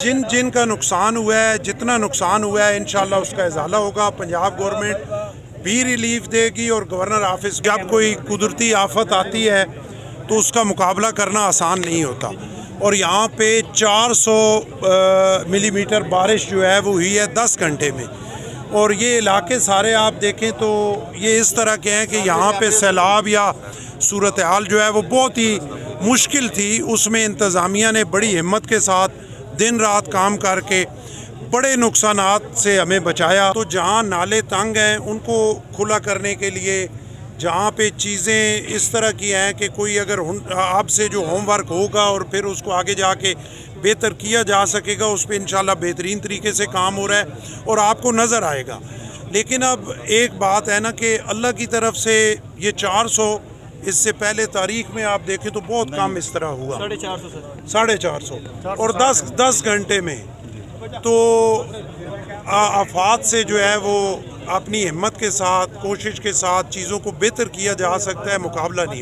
जिन जिन का नुकसान हुआ है, जितना नुकसान हुआ है, इंशाल्लाह उसका इजाला होगा। पंजाब गवर्नमेंट भी रिलीफ देगी और गवर्नर ऑफिस, जब कोई कुदरती आफत आती है तो उसका मुकाबला करना आसान नहीं होता। और यहाँ पे 400 मिलीमीटर बारिश जो है वो हुई है 10 घंटे में। और ये इलाके सारे आप देखें तो ये इस तरह के हैं कि यहाँ पे सैलाब या सूरत हाल जो है वो बहुत ही मुश्किल थी। उसमें इंतज़ामिया ने बड़ी हिम्मत के साथ दिन रात काम करके बड़े नुकसानात से हमें बचाया। तो जहाँ नाले तंग हैं उनको खुला करने के लिए, जहाँ पे चीज़ें इस तरह की हैं कि कोई अगर आपसे जो होमवर्क होगा और फिर उसको आगे जाके बेहतर किया जा सकेगा, उस पर इंशाल्लाह बेहतरीन तरीके से काम हो रहा है और आपको नज़र आएगा। लेकिन अब एक बात है ना कि अल्लाह की तरफ से ये 400, इससे पहले तारीख में आप देखें तो बहुत कम इस तरह हुआ, 450 और 10 घंटे में। तो आफात से जो है वो अपनी हिम्मत के साथ, कोशिश के साथ चीज़ों को बेहतर किया जा सकता है, मुकाबला नहीं होता।